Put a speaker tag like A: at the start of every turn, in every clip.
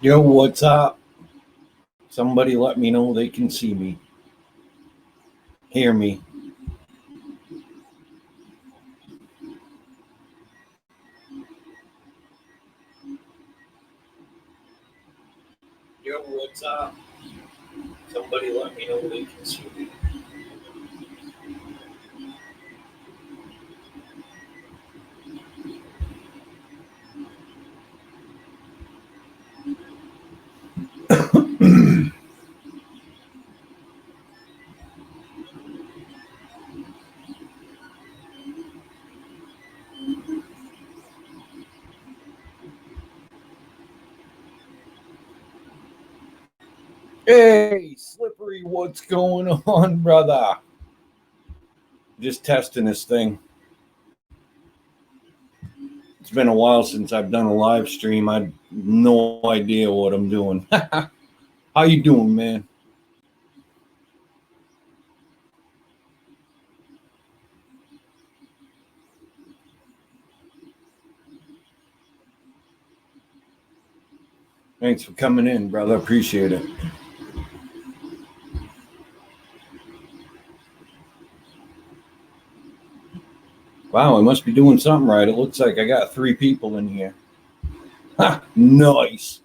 A: Yo, what's up? Somebody let me know they can see me, hear me. Yo, what's up? Somebody let me know they can see me. Hey, Slippery, what's going on, brother? Just testing this thing. It's been a while since I've done a live stream. I have no idea what I'm doing. How you doing, man? Thanks for coming in, brother. Appreciate it. Wow, I must be doing something right. It looks like I got 3 people in here. Ha, nice.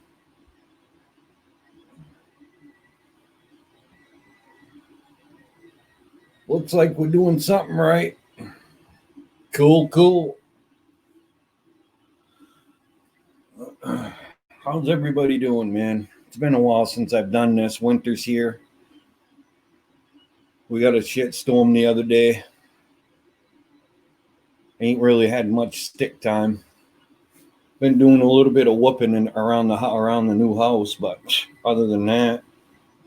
A: Looks like we're doing something right. Cool, cool. How's everybody doing, man? It's been a while since I've done this. Winter's here. We got a shit storm the other day. Ain't really had much stick time. Been doing a little bit of whooping around the new house, but other than that,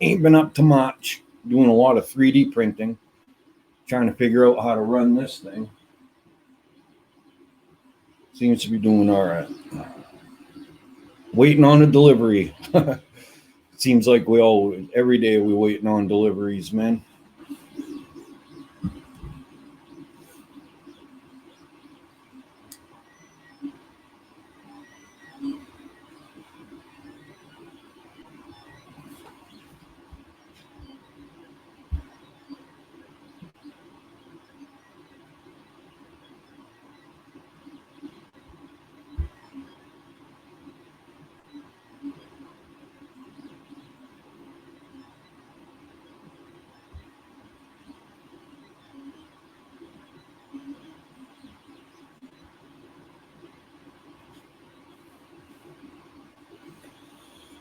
A: ain't been up to much. Doing a lot of 3D printing, trying to figure out how to run this thing. Seems to be doing all right. Waiting on a delivery. Seems like every day we're waiting on deliveries, man.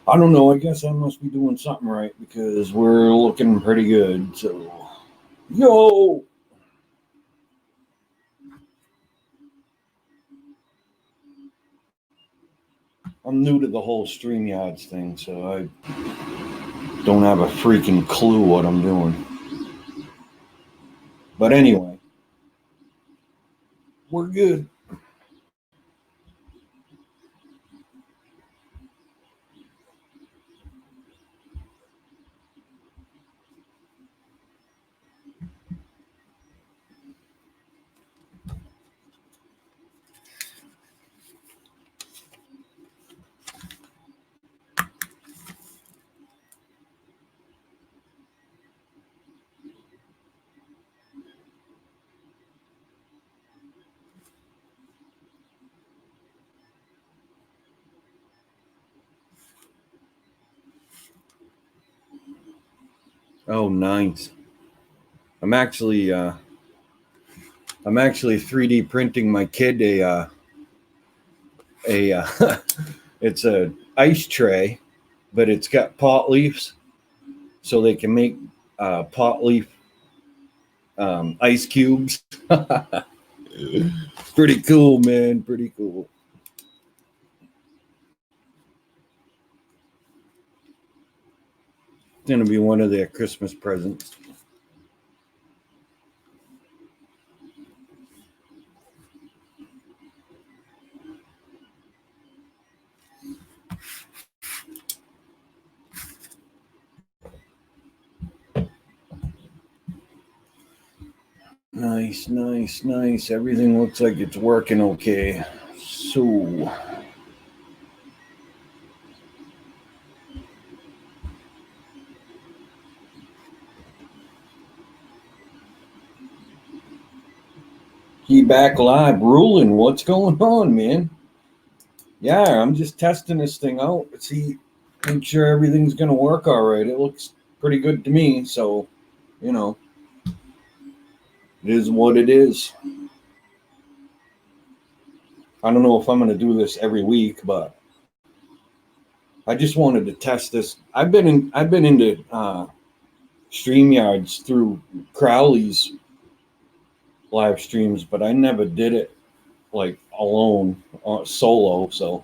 A: I don't know. I guess I must be doing something right because we're looking pretty good. So, yo, I'm new to the whole StreamYards thing, so I don't have a freaking clue what I'm doing. But anyway, we're good. Oh, nice. I'm actually, uh, I'm actually 3D printing my kid it's a ice tray, but it's got pot leaves, so they can make pot leaf ice cubes. Pretty cool, man. Pretty cool. It's gonna be one of their Christmas presents. Nice, nice, nice. Everything looks like it's working okay. So, He back live ruling. What's going on, man? Yeah, I'm just testing this thing out. See, make sure everything's gonna work all right. It looks pretty good to me, so you know, it is what it is. I don't know if I'm gonna do this every week, but I just wanted to test this. I've been into StreamYards through Crowley's live streams, but I never did it like alone, solo. So,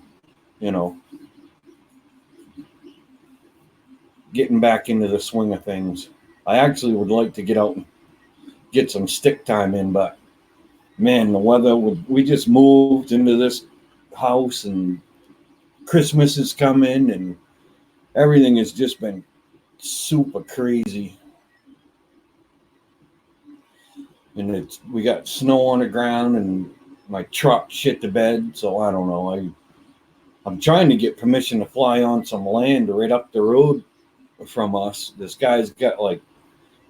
A: you know, getting back into the swing of things. I actually would like to get out and get some stick time in, but man, the weather, we just moved into this house and Christmas is coming and everything has just been super crazy. And we got snow on the ground and my truck shit the bed. So I don't know. I'm trying to get permission to fly on some land right up the road from us. This guy's got like,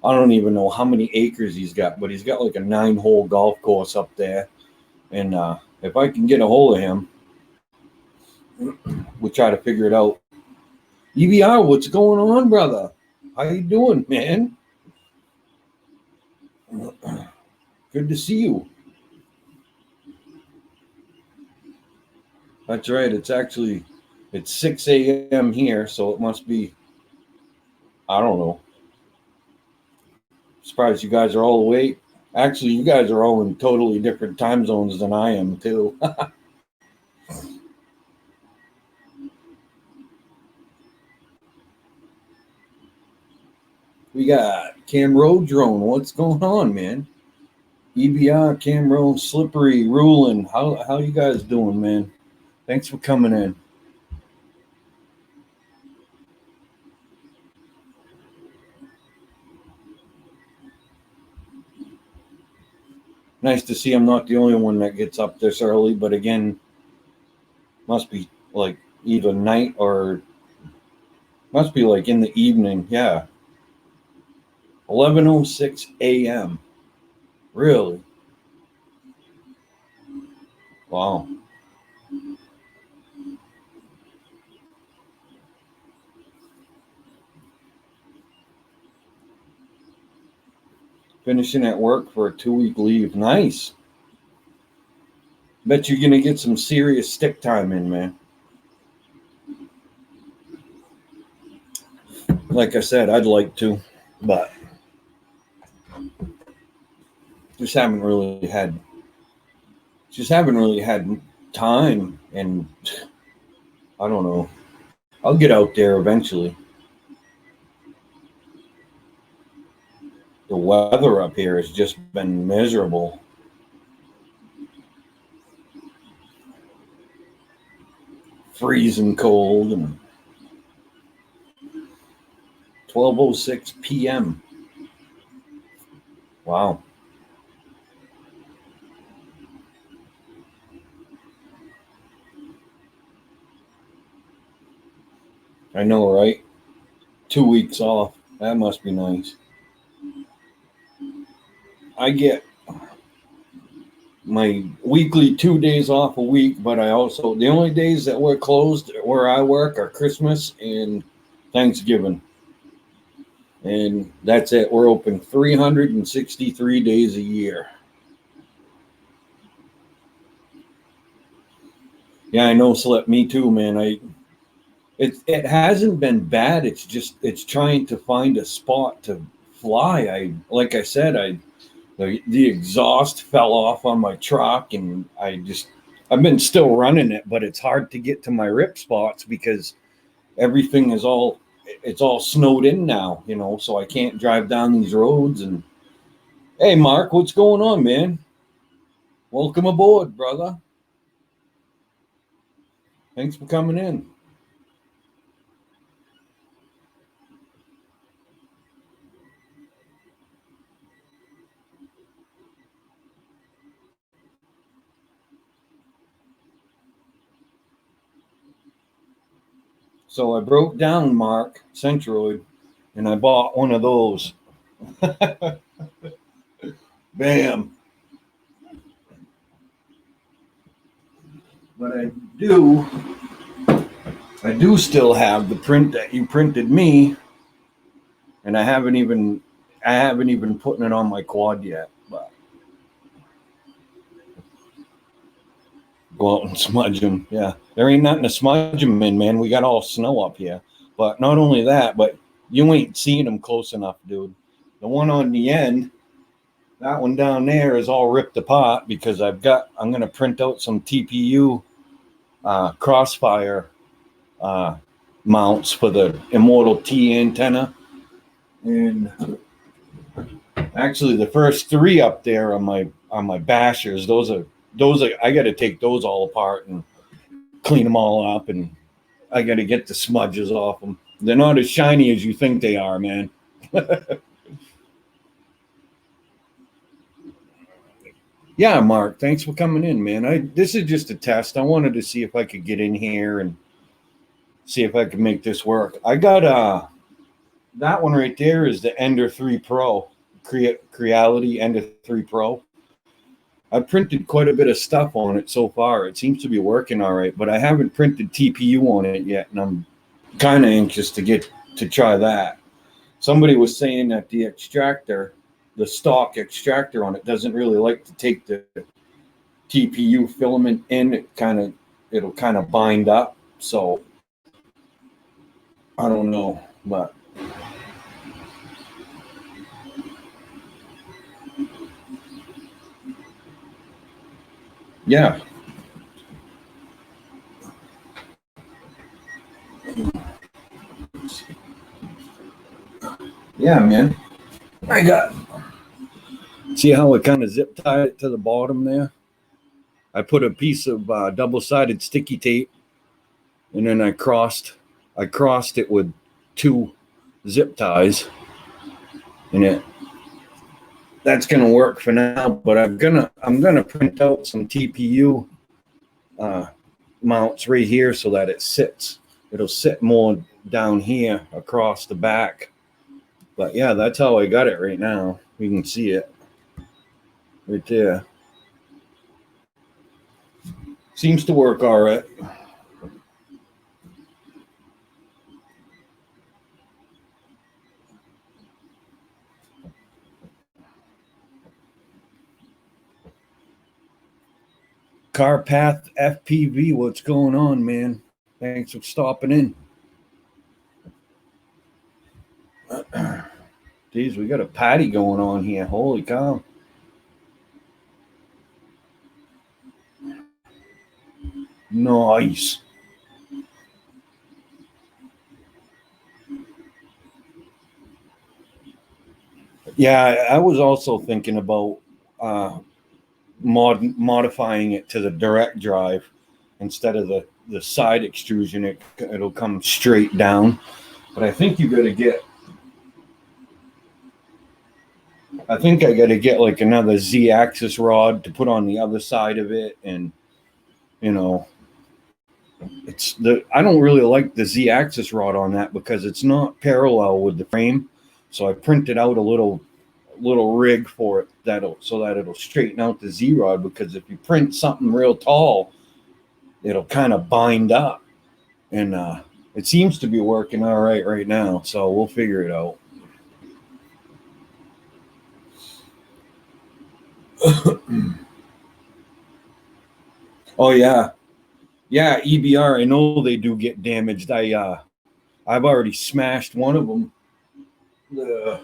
A: I don't even know how many acres he's got, but he's got like a 9-hole golf course up there. And if I can get a hold of him, we'll try to figure it out. EBR, what's going on, brother? How you doing, man? Good to see you. That's right. It's 6 a.m. here, so it must be, I don't know. Surprised you guys are all awake. Actually, you guys are all in totally different time zones than I am, too. We got Cam Road Drone. What's going on, man? EBR, Cam Road, Slippery, Ruling. How you guys doing, man? Thanks for coming in. Nice to see I'm not the only one that gets up this early, but again, must be like either night or must be like in the evening. Yeah. 11:06 a.m. Really? Wow. Finishing at work for a 2-week leave. Nice. Bet you're gonna get some serious stick time in, man. Like I said, I'd like to, but just haven't really had time, and I don't know. I'll get out there eventually. The weather up here has just been miserable. Freezing cold and 12:06 p.m. Wow. I know, right? 2 weeks off. That must be nice. I get my weekly 2 days off a week, but I also, the only days that we're closed where I work are Christmas and Thanksgiving. And that's it. We're open 363 days a year. Yeah, I know, Slip. Me too, man. It hasn't been bad. It's trying to find a spot to fly. Like I said, the exhaust fell off on my truck, and I've been still running it, but it's hard to get to my rip spots because everything is all it's all snowed in now, so I can't drive down these roads. And hey, Mark, what's going on, man? Welcome aboard, brother. Thanks for coming in. So I broke down Mark Centroid and I bought one of those. Bam. But I do still have the print that you printed me, and I haven't even putting it on my quad yet. But go out and smudge them. Yeah, there ain't nothing to smudge them in, man. We got all snow up here. But not only that, but you ain't seeing them close enough, dude. The one on the end, that one down there is all ripped apart because I'm going to print out some TPU crossfire mounts for the Immortal T antenna. And actually the first three up there are my bashers. Those are I got to take those all apart and clean them all up, and I got to get the smudges off them. They're not as shiny as you think they are, man. Yeah, Mark, thanks for coming in, man. This is just a test. I wanted to see if I could get in here and see if I could make this work. I got that one right there is the Ender 3 Pro, Creality Ender 3 Pro. I printed quite a bit of stuff on it so far. It seems to be working all right, but I haven't printed TPU on it yet, and I'm kind of anxious to try that. Somebody was saying that the stock extractor on it doesn't really like to take the TPU filament in. It'll kind of bind up. So I don't know, but yeah. Yeah, man. See how I kind of zip tied it to the bottom there? I put a piece of double-sided sticky tape, and then I crossed it with 2 zip ties, and that's gonna work for now. But I'm gonna print out some TPU mounts right here so that it'll sit more down here across the back. But yeah, that's how I got it right now. You can see it right there. Seems to work all right. Carpath FPV, what's going on, man? Thanks for stopping in. Geez, we got a patty going on here. Holy cow. Nice. Yeah, I was also thinking about modifying it to the direct drive instead of the side extrusion. It'll come straight down. But I think I got to get like another Z-axis rod to put on the other side of it, and I don't really like the Z-axis rod on that because it's not parallel with the frame. So I printed out a little rig for it so that it'll straighten out the Z rod, because if you print something real tall, it'll kind of bind up, and it seems to be working all right now. So we'll figure it out. Oh yeah, EBR. I know they do get damaged. I've already smashed one of them. The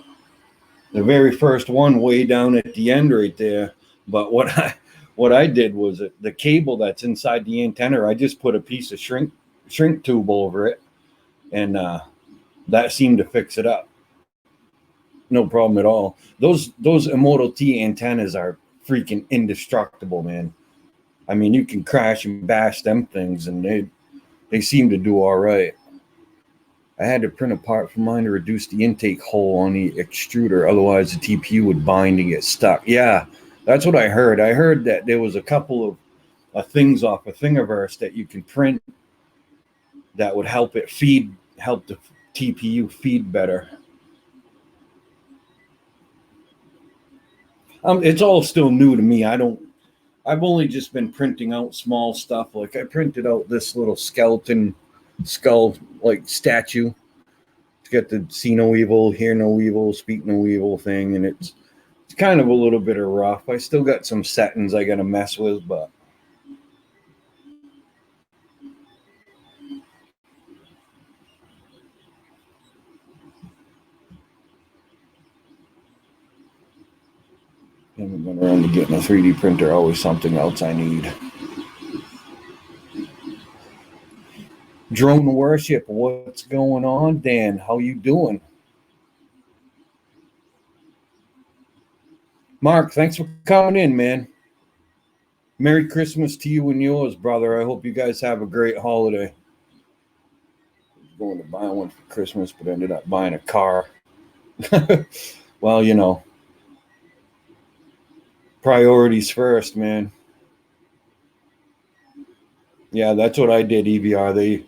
A: very first one way down at the end right there. But what I did was the cable that's inside the antenna, I just put a piece of shrink tube over it, and that seemed to fix it up. No problem at all. Those Immortal T antennas are freaking indestructible, man. I mean, you can crash and bash them things, and they seem to do all right. I had to print a part for mine to reduce the intake hole on the extruder. Otherwise, the TPU would bind and get stuck. Yeah, that's what I heard. I heard that there was a couple of things off of Thingiverse that you can print that would help the TPU feed better. It's all still new to me. I don't I've only just been printing out small stuff. Like I printed out this little skeleton skull like statue to get the see no evil, hear no evil, speak no evil thing, and it's kind of a little bit of rough. I still got some settings I gotta mess with, but I haven't been around to getting a 3D printer. Always something else I need. Drone worship, what's going on, Dan? How you doing? Mark, thanks for coming in, man. Merry Christmas to you and yours, brother. I hope you guys have a great holiday. I was going to buy one for Christmas, but ended up buying a car. Well, you know, priorities first, man. Yeah, that's what I did, EBR.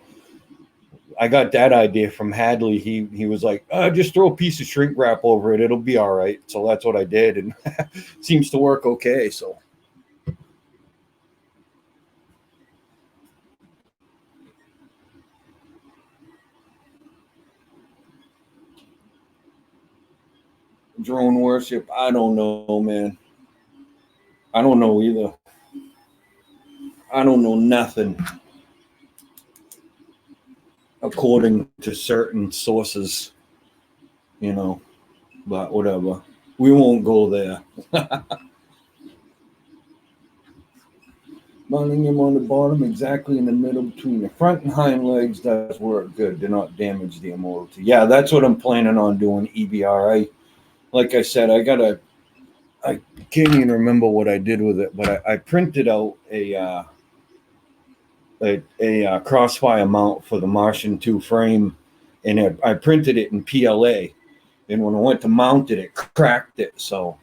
A: I got that idea from Hadley. He was like, just throw a piece of shrink wrap over it. It'll be all right. So that's what I did, and seems to work okay. So drone worship, I don't know, man. I don't know either. I don't know nothing according to certain sources, you know, but whatever. We won't go there. Mounting him on the bottom, exactly in the middle between the front and hind legs, does work good. Do not damage the immortality. Yeah, that's what I'm planning on doing, EBR. Like I said, I can't even remember what I did with it, but I printed out a Crossfire mount for the Martian 2 frame, and I printed it in PLA. And when I went to mount it, it cracked it. So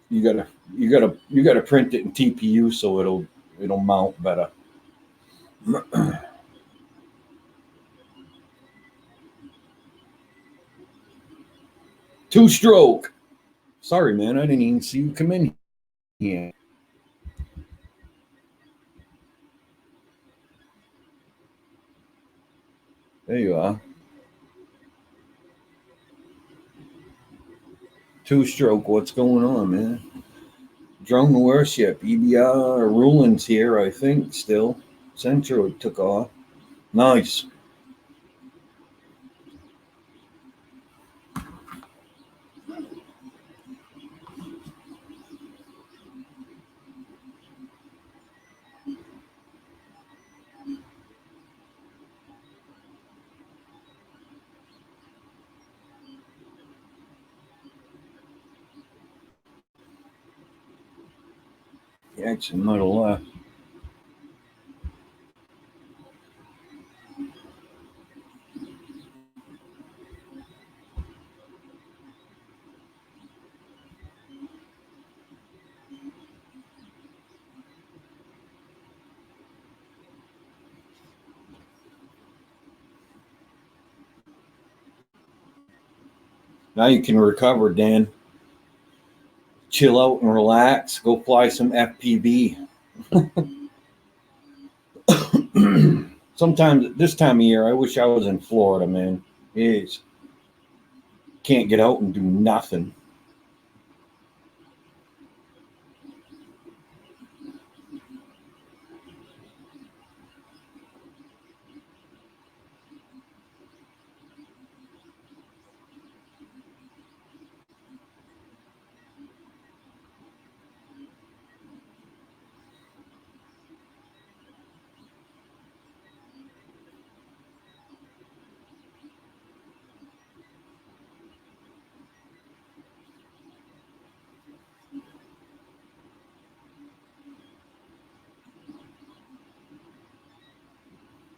A: you gotta print it in TPU so it'll mount better. Two stroke. Sorry, man, I didn't even see you come in here. There you are. Two stroke. What's going on, man? Drone worship. EBR rulings here, I think. Still, Centro took off. Nice. Jackson might have left. Now you can recover, Dan. Chill out and relax. Go fly some FPV. Sometimes this time of year, I wish I was in Florida, man. Jeez. Can't get out and do nothing.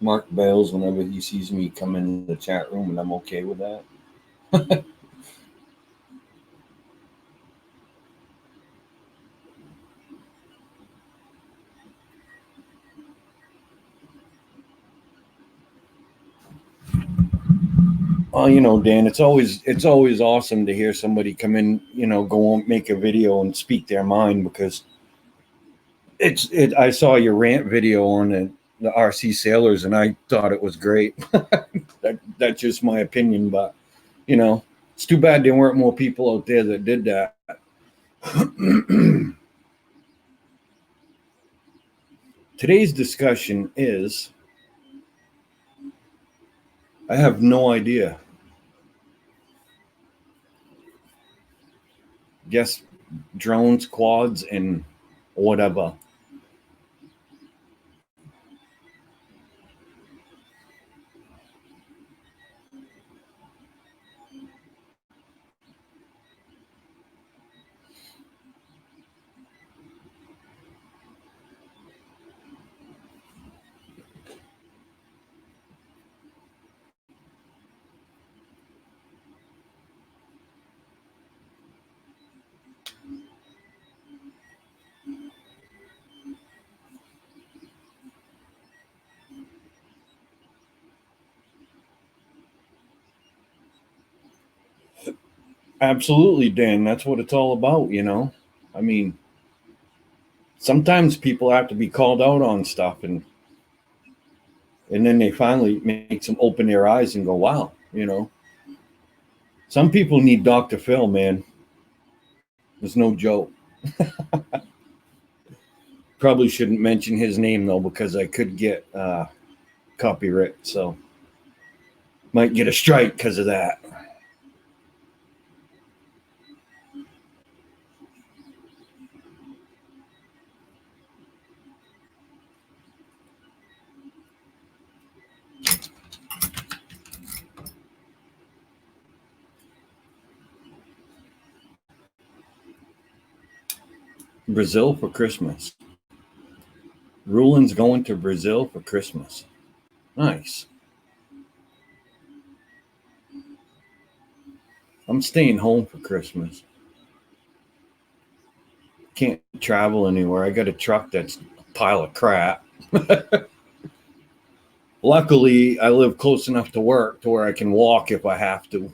A: Mark bails whenever he sees me come in the chat room, and I'm okay with that. Well, you know, Dan, it's always awesome to hear somebody come in, you know, go on, make a video and speak their mind, because I saw your rant video on the RC sailors, and I thought it was great. That's just my opinion, but you know, it's too bad there weren't more people out there that did that. Today's discussion is, I have no idea. Guess drones, quads, and whatever. Absolutely, Dan. That's what it's all about, you know? I mean, sometimes people have to be called out on stuff, and then they finally makes them open their eyes and go, wow, you know. Some people need Dr. Phil, man. There's no joke. Probably shouldn't mention his name though, because I could get copyright, so might get a strike because of that. Brazil for Christmas. Rulin's going to Brazil for Christmas. Nice. I'm staying home for Christmas. Can't travel anywhere. I got a truck that's a pile of crap. Luckily, I live close enough to work to where I can walk if I have to.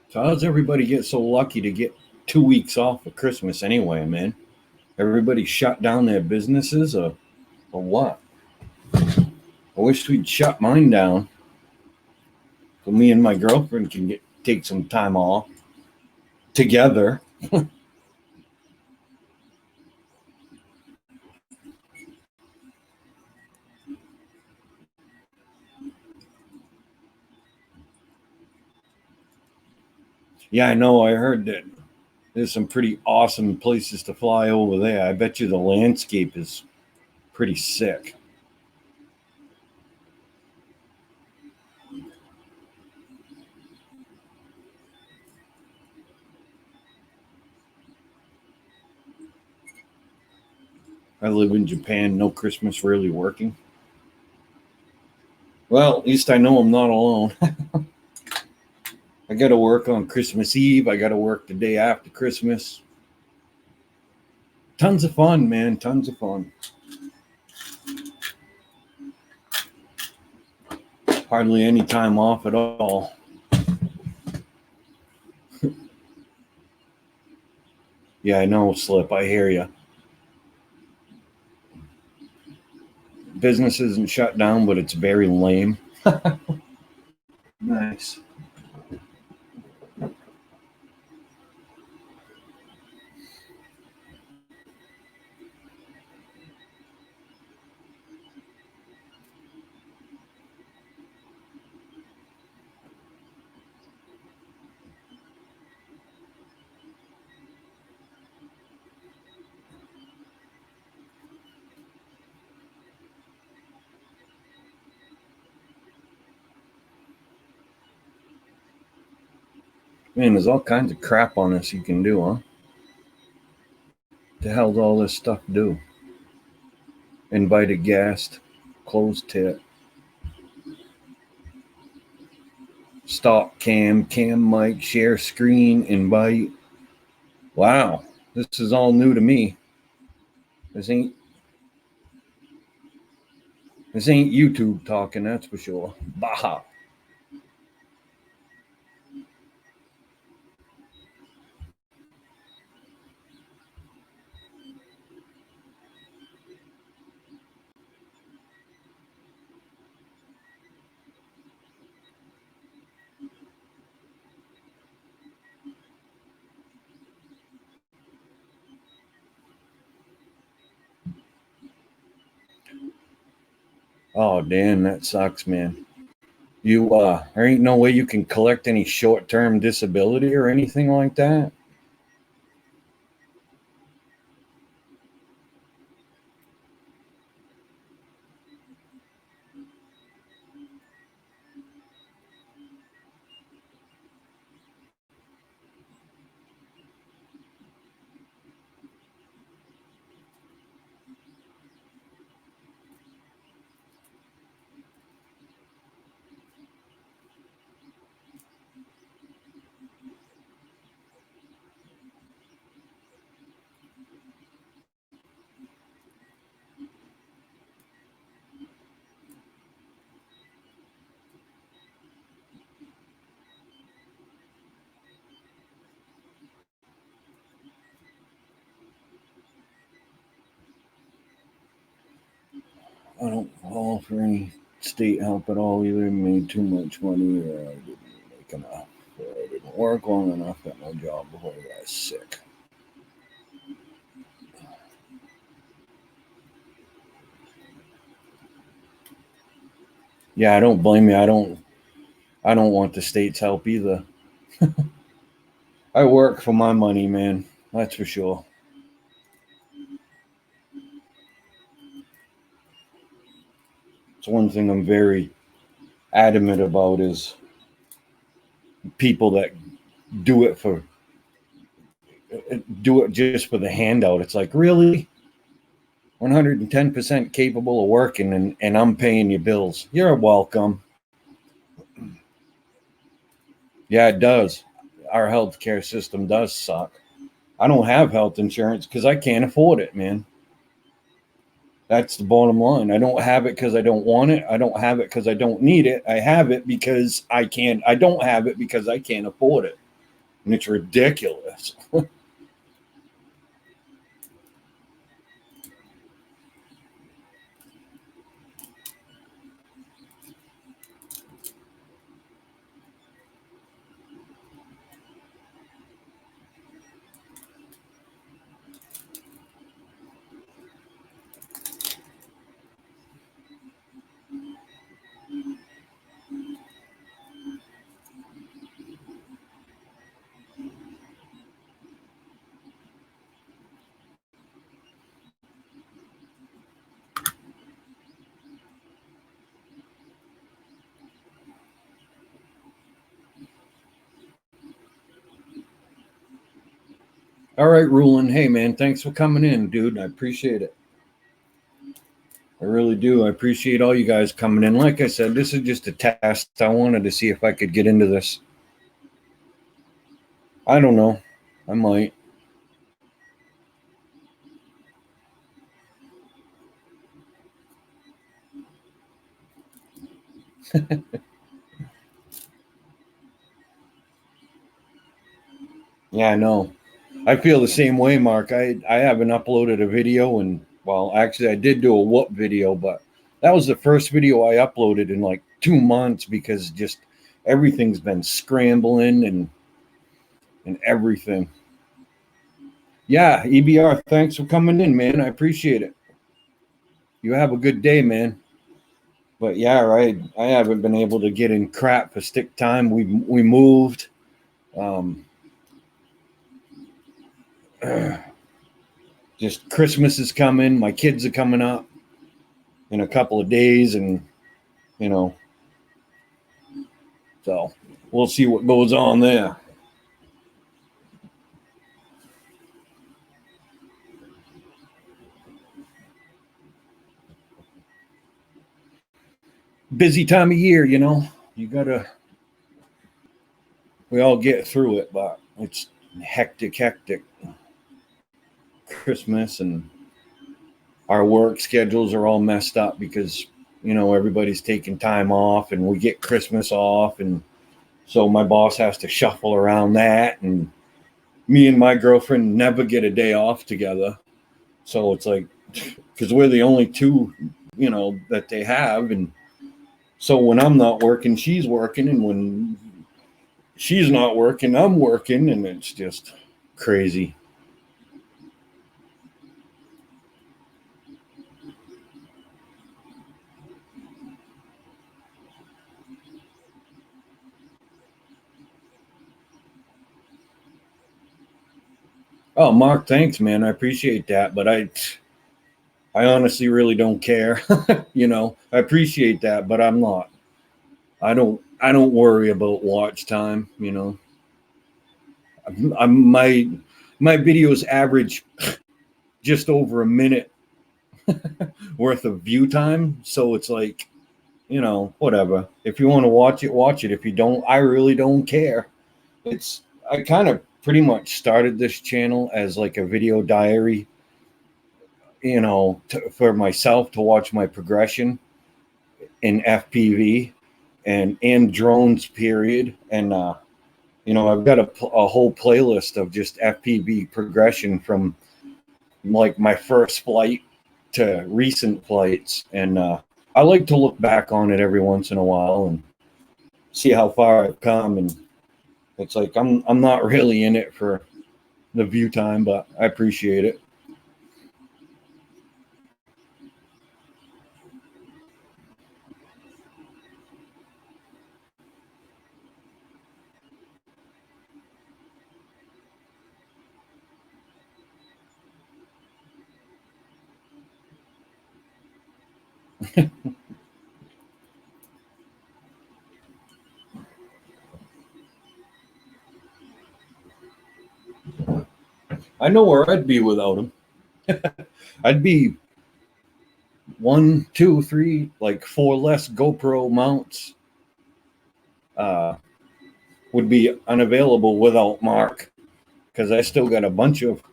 A: So how's everybody get so lucky to get 2 weeks off for Christmas anyway, man? Everybody shut down their businesses or what? I wish we'd shut mine down so me and my girlfriend can take some time off together. Yeah, I know. I heard that there's some pretty awesome places to fly over there. I bet you the landscape is pretty sick. I live in Japan, no Christmas really working. Well, at least I know I'm not alone. I got to work on Christmas Eve. I got to work the day after Christmas. Tons of fun, man. Tons of fun. Hardly any time off at all. Yeah, I know, Slip. I hear you. Business isn't shut down, but it's very lame. Nice. Man, there's all kinds of crap on this you can do, huh? The hell's all this stuff do? Invited guest, closed tip, stop cam, cam mic, share screen, invite. Wow, this is all new to me. This ain't YouTube talking, that's for sure. Baha. Oh damn, that sucks, man. There ain't no way you can collect any short-term disability or anything like that. I don't call for any state help at all. Either made too much money or I didn't make enough. Or I didn't work long enough at my job before I got sick. Yeah, I don't blame you. I don't want the state's help either. I work for my money, man. That's for sure. It's one thing I'm very adamant about is people that do it for do it just for the handout. It's like, really? 110% capable of working and I'm paying your bills. You're welcome. Yeah, it does. Our healthcare system does suck. I don't have health insurance because I can't afford it, man. That's the bottom line. I don't have it because I don't want it. I don't have it because I don't need it. I have it because I can't. I don't have it because I can't afford it. And it's ridiculous. All right, Rulin. Hey, man, thanks for coming in, dude. I appreciate it. I really do. I appreciate all you guys coming in. Like I said, this is just a test. I wanted to see if I could get into this. I don't know. I might. Yeah, I know. I feel the same way, Mark. I haven't uploaded a video and well, actually I did do a whoop video, but that was the first video I uploaded in like 2 months because just everything's been scrambling and everything. Yeah, EBR, thanks for coming in, man. I appreciate it. You have a good day, man. But yeah, right. I haven't been able to get in crap for stick time. We moved. Um, just Christmas is coming. My kids are coming up in a couple of days, and you know, so we'll see what goes on there. busy time of year, you know. You gotta, we all get through it, but it's hectic. Christmas and our work schedules are all messed up because, you know, everybody's taking time off and we get Christmas off. And so my boss has to shuffle around that. And me and my girlfriend never get a day off together. So it's like, because we're the only two, you know, that they have. And so when I'm not working, she's working. And when she's not working, I'm working. And it's just crazy. Oh, Mark, thanks, man. I appreciate that. But I honestly really don't care. You know, I appreciate that, but I'm not. I don't worry about watch time, you know. My videos average just over a minute worth of view time, so it's like, you know, whatever. If you want to watch it, watch it. If you don't, I really don't care. It's I kind of pretty much started this channel as like a video diary, you know, for myself to watch my progression in FPV and drones period. And you know, I've got a whole playlist of just FPV progression from like my first flight to recent flights. And I like to look back on it every once in a while and see how far I've come. And it's like I'm not really in it for the view time, but I appreciate it. I know where I'd be without him. I'd be one, two, three, like four less GoPro mounts uh, would be unavailable without Mark because I still got a bunch of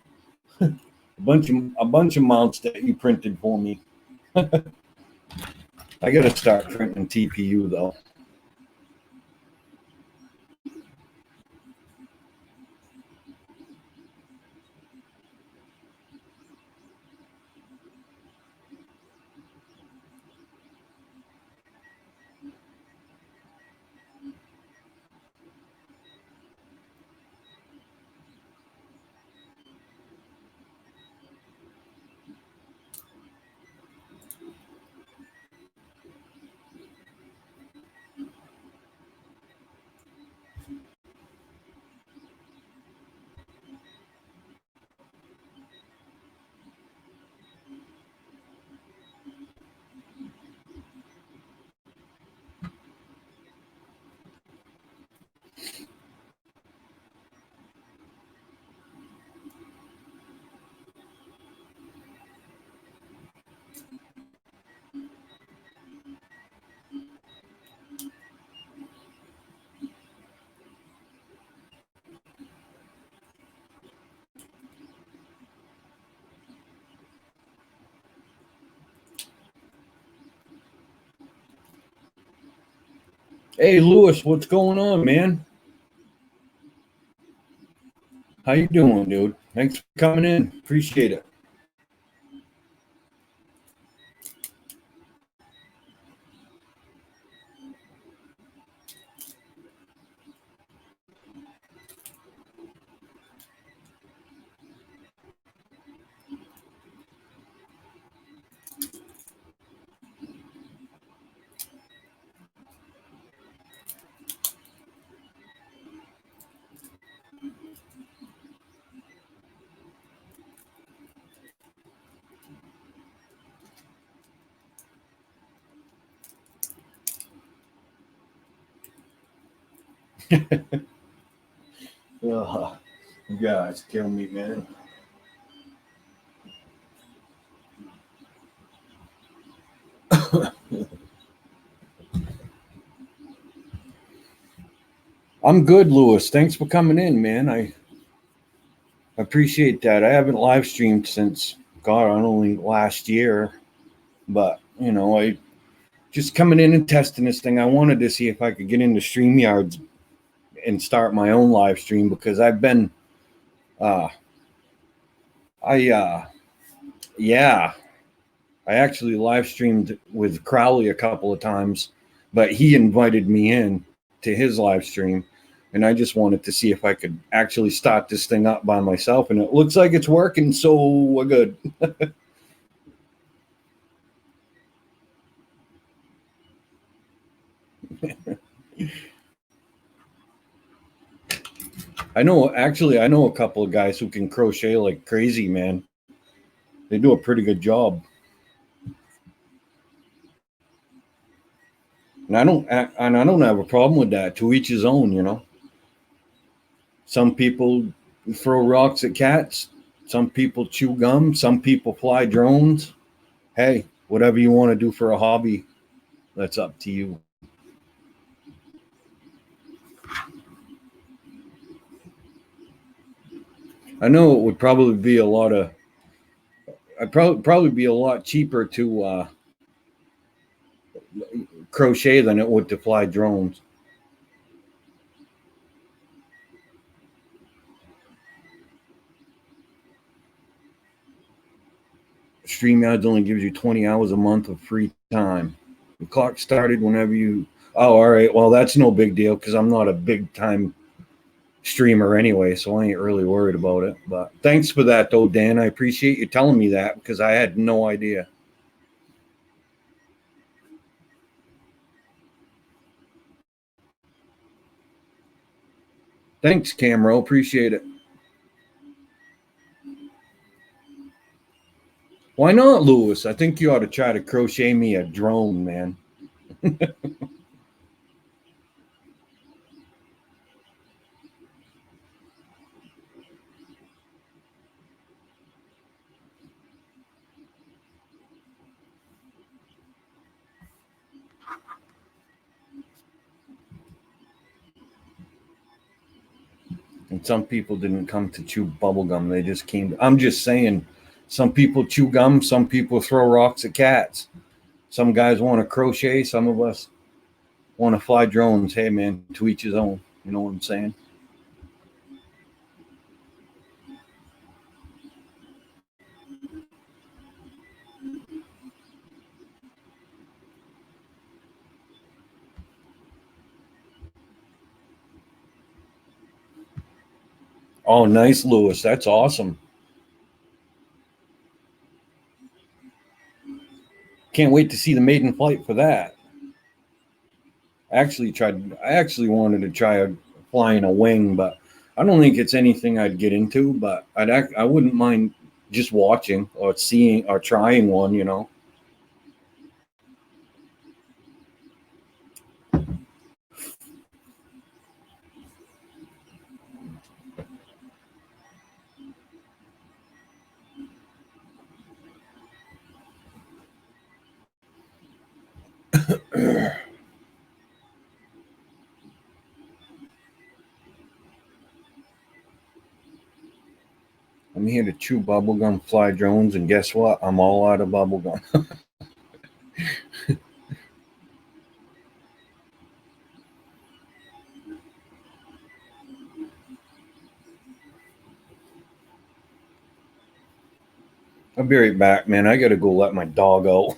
A: mounts that he printed for me. I got to start printing TPU though. Hey, Lewis, what's going on, man? How you doing, dude? Thanks for coming in. Appreciate it. Ugh, you guys kill me, man. I'm good, Lewis. Thanks for coming in, man. I appreciate that. I haven't live streamed since God, only last year, but I just coming in and testing this thing. I wanted to see if I could get into StreamYards and start my own live stream because I've been, uh, I yeah, I actually live streamed with Crowley a couple of times, but he invited me in to his live stream, and I just wanted to see if I could actually start this thing up by myself, and it looks like it's working, so we're good. I know a couple of guys who can crochet like crazy, man. They do a pretty good job. And I don't have a problem with that. To each his own. Some people throw rocks at cats. Some people chew gum. Some people fly drones. Hey, whatever you want to do for a hobby, that's up to you. I know it would probably be a lot of. I'd probably be a lot cheaper to crochet than it would to fly drones. StreamYards only gives you 20 hours a month of free time. The clock started whenever you. Oh, all right. Well, that's no big deal because I'm not a big time streamer anyway, so I ain't really worried about it. But thanks for that, though, Dan. I appreciate you telling me that because I had no idea. Thanks, Camero. Appreciate it. Why not, Lewis? I think you ought to try to crochet me a drone, man. And some people didn't come to chew bubblegum. They just came. I'm just saying, some people chew gum, some people throw rocks at cats. Some guys want to crochet, some of us want to fly drones. Hey, man, to each his own. You know what I'm saying? Oh, nice, Lewis. That's awesome. Can't wait to see the maiden flight for that. I actually wanted to try flying a wing, but I don't think it's anything I'd get into. But I wouldn't mind just watching or seeing or trying one. I'm here to chew bubblegum, fly drones, and guess what? I'm all out of bubblegum. I'll be right back, man. I gotta go let my dog out.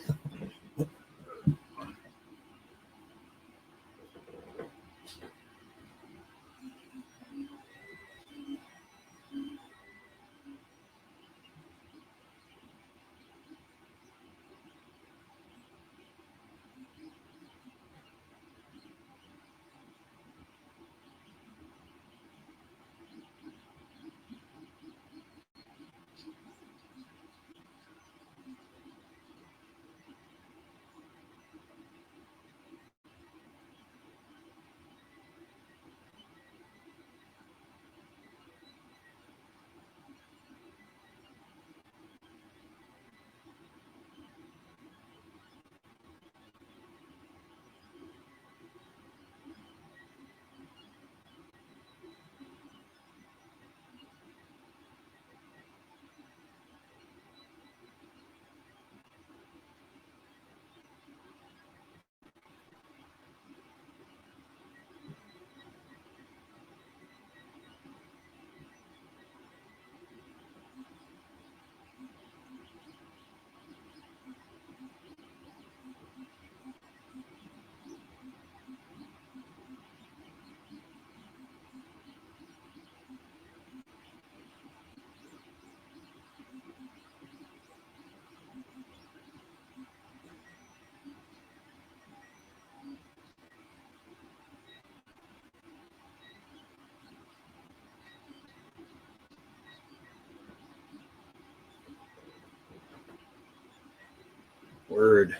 A: Word.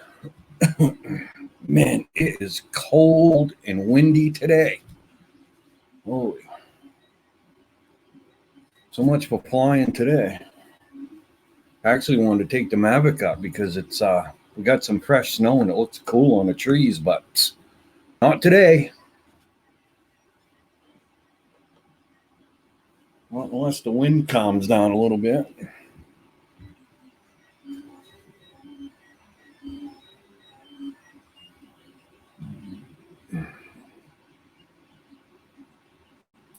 A: Man, it is cold and windy today. Holy. So much for flying today. I actually wanted to take the Mavic up because it's we got some fresh snow and it looks cool on the trees, but not today. Well, unless the wind calms down a little bit.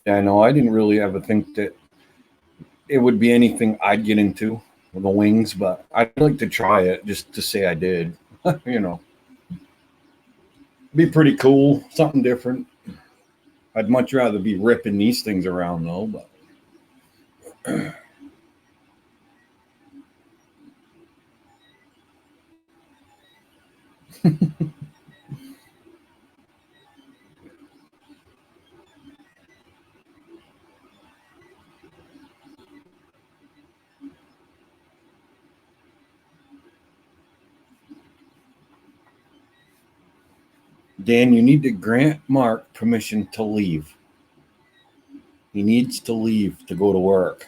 A: Yeah, I know. I didn't really ever think that it would be anything I'd get into with the wings, but I'd like to try it just to say I did. You know, be pretty cool, something different. I'd much rather be ripping these things around though, but Dan, you need to grant Mark permission to leave. He needs to leave to go to work.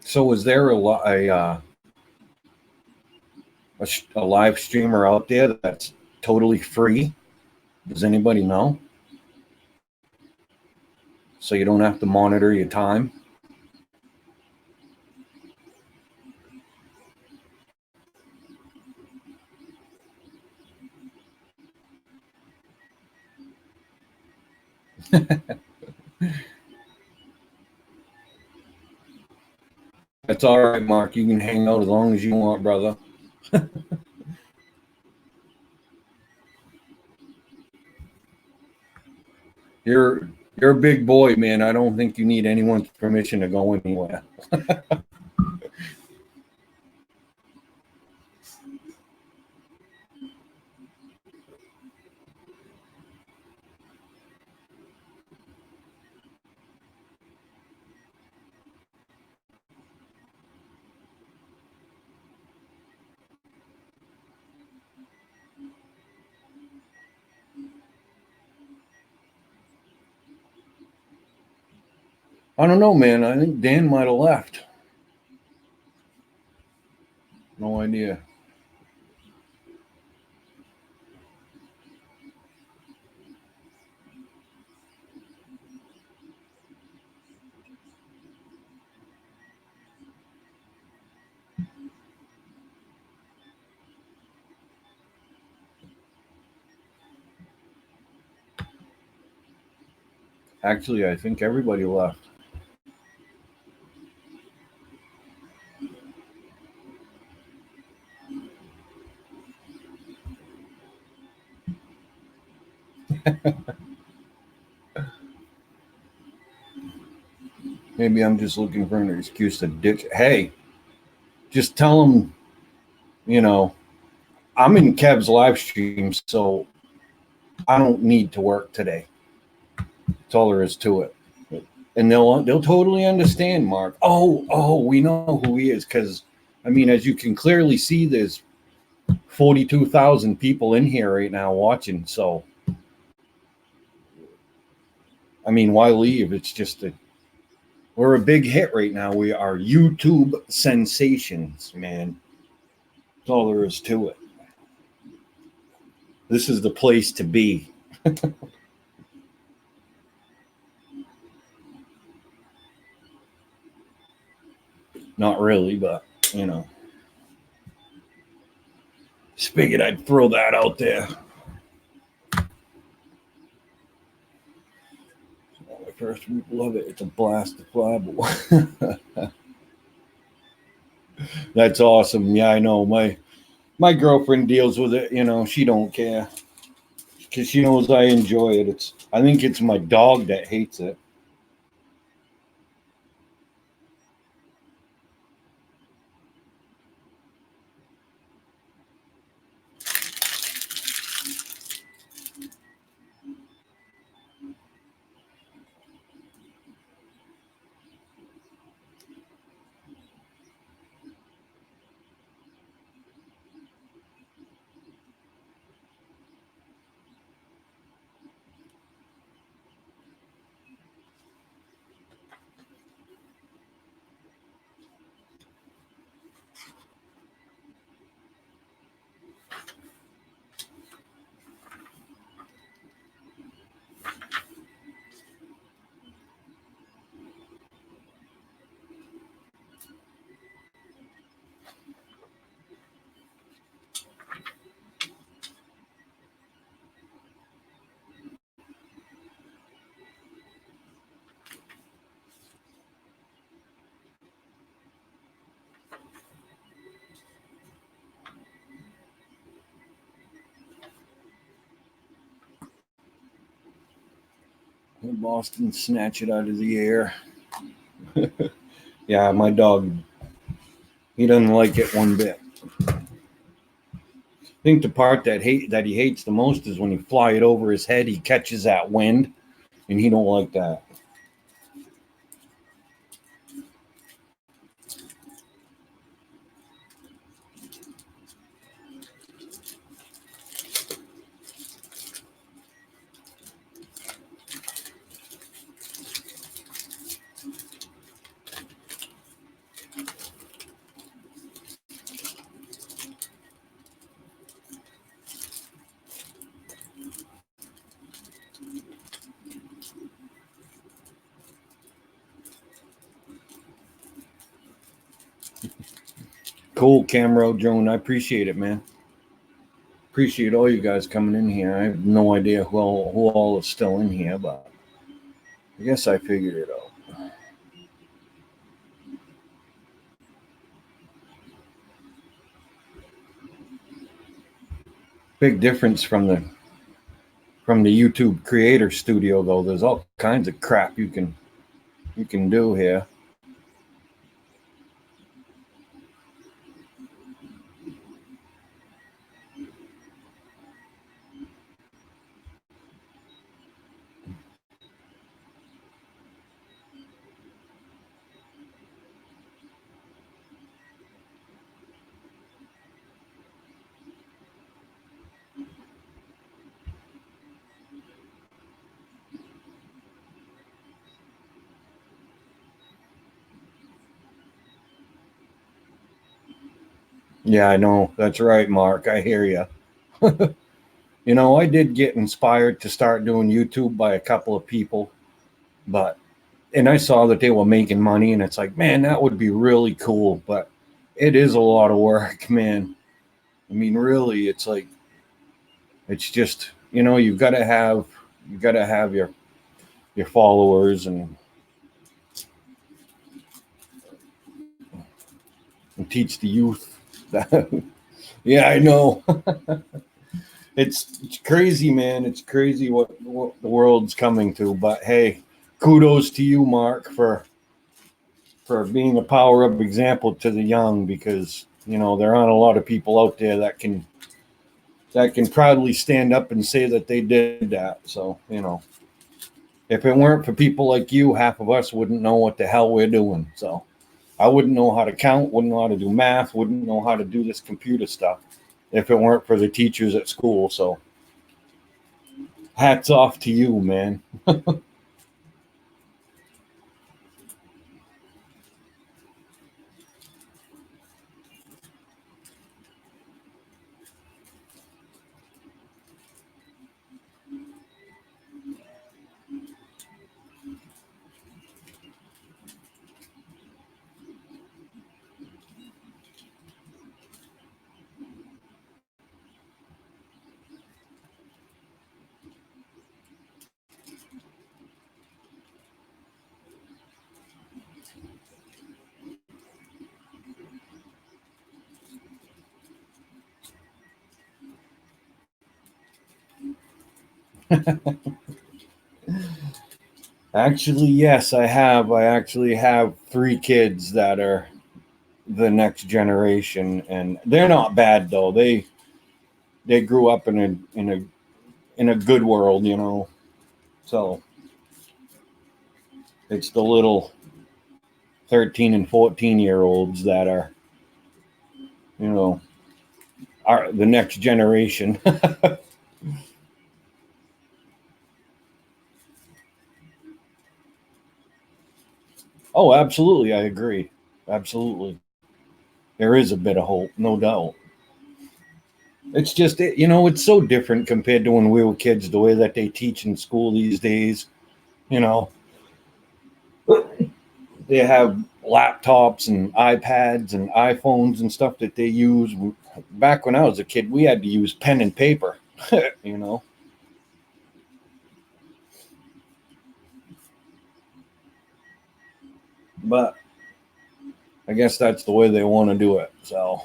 A: So, was there a live streamer out there that's totally free? Does anybody know? So you don't have to monitor your time. That's all right, Mark. You can hang out as long as you want, brother. You're a big boy, man. I don't think you need anyone's permission to go anywhere. I don't know, man. I think Dan might have left. No idea. Actually, I think everybody left. Maybe I'm just looking for an excuse to ditch. Hey, just tell him, you know, I'm in Kev's live stream, so I don't need to work today. That's all there is to it. and they'll totally understand, Mark. Oh, we know who he is, because I mean, as you can clearly see, there's 42,000 people in here right now watching. So, I mean, why leave? It's just we're a big hit right now. We are YouTube sensations, man. That's all there is to it. This is the place to be. Not really, but you know. Just figured I'd throw that out there. My first group love it. It's a blast to fly. That's awesome. Yeah, I know. My girlfriend deals with it. You know, she don't care because she knows I enjoy it. I think it's my dog that hates it. Boston snatch it out of the air. Yeah, my dog, he doesn't like it one bit. I think the part that he hates the most is when you fly it over his head. He catches that wind, and he don't like that. Cool, Camro Joan. I appreciate it, man. Appreciate all you guys coming in here. I have no idea who all is still in here, but I guess I figured it out. Big difference from the YouTube Creator Studio, though. There's all kinds of crap you can do here. Yeah, I know. That's right, Mark. I hear you. You know, I did get inspired to start doing YouTube by a couple of people, and I saw that they were making money, and it's like, man, that would be really cool. But it is a lot of work, man. I mean, really, it's like, it's just, you know, you got to have your followers and teach the youth that. Yeah, I know. It's crazy, man. It's crazy what the world's coming to. But hey, kudos to you, Mark, for being a power up example to the young, because you know there aren't a lot of people out there that can proudly stand up and say that they did that. So you know, If it weren't for people like you, half of us wouldn't know what the hell we're doing. So I wouldn't know how to count, wouldn't know how to do math, wouldn't know how to do this computer stuff if it weren't for the teachers at school. So hats off to you, man. Actually, yes, I have. I actually have three kids that are the next generation, and they're not bad though. They grew up in a good world, you know. So it's the little 13 and 14-year olds that are, you know, are the next generation. Oh, absolutely, I agree. Absolutely, there is a bit of hope, no doubt. It's just, you know, it's so different compared to when we were kids. The way that they teach in school these days, you know, they have laptops and iPads and iPhones and stuff that they use. Back when I was a kid, we had to use pen and paper, you know. But I guess that's the way they want to do it. So,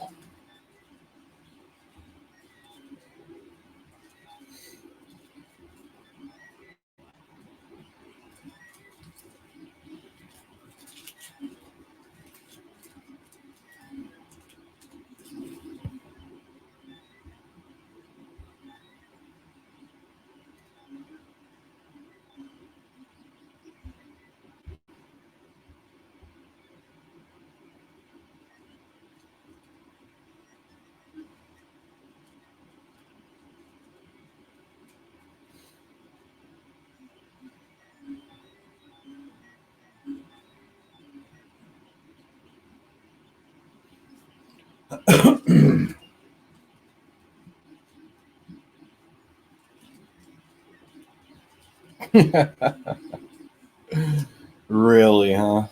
A: really, huh?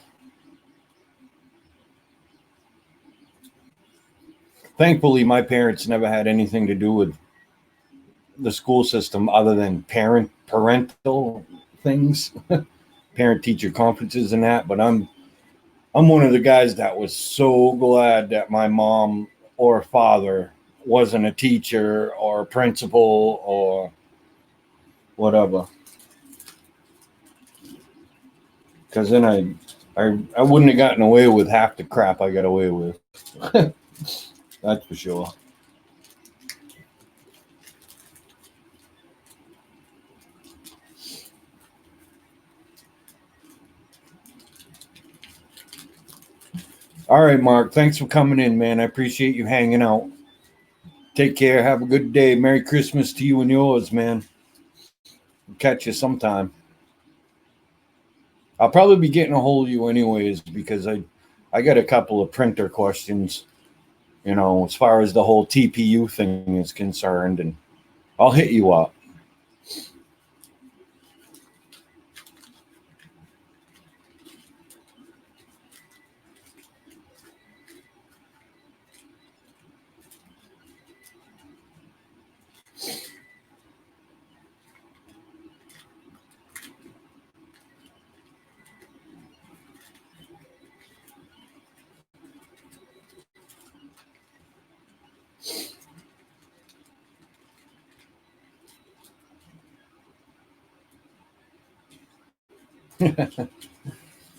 A: Thankfully, my parents never had anything to do with the school system other than parental things, parent teacher conferences and that. But I'm one of the guys that was so glad that my mom or father wasn't a teacher or a principal or whatever, because then I wouldn't have gotten away with half the crap I got away with. That's for sure. All right, Mark. Thanks for coming in, man. I appreciate you hanging out. Take care. Have a good day. Merry Christmas to you and yours, man. Catch you sometime. I'll probably be getting a hold of you anyways because I got a couple of printer questions, you know, as far as the whole TPU thing is concerned, and I'll hit you up.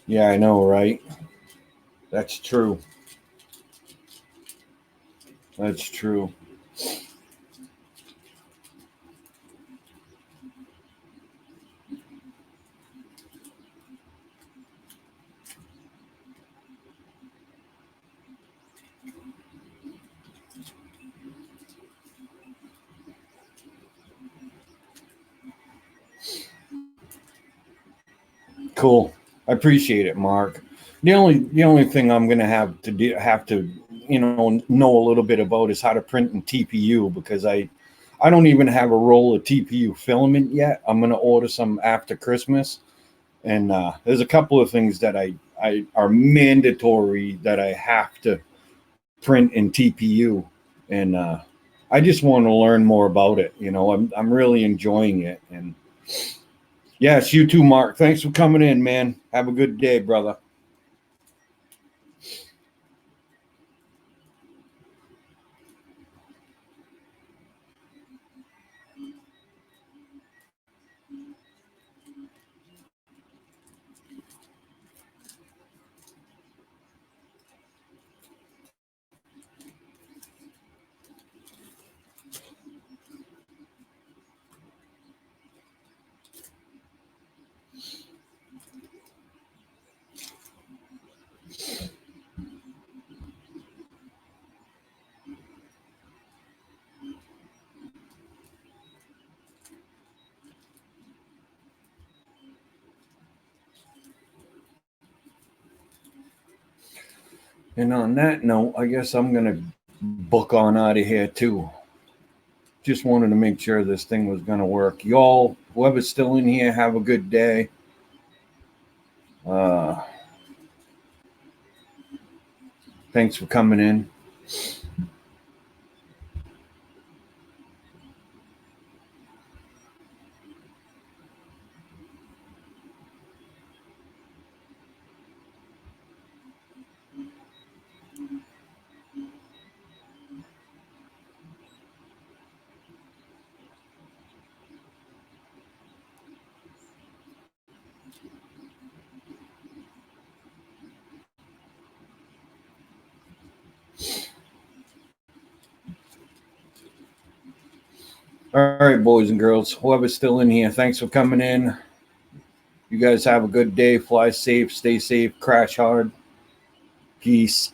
A: Yeah, I know, right? That's true. That's true. Cool. I appreciate it, Mark. The only thing I'm gonna have to know a little bit about is how to print in TPU, because I don't even have a roll of TPU filament yet. I'm gonna order some after Christmas, and there's a couple of things that I are mandatory that I have to print in TPU, and I just want to learn more about it. I'm really enjoying it, and yes, you too, Mark. Thanks for coming in, man. Have a good day, brother. And on that note, I guess I'm gonna book on out of here too. Just wanted to make sure this thing was gonna work. Y'all, whoever's still in here, have a good day. Uh, Thanks for coming in. All right, boys and girls, whoever's still in here, thanks for coming in. You guys have a good day. Fly safe, stay safe, crash hard. Peace.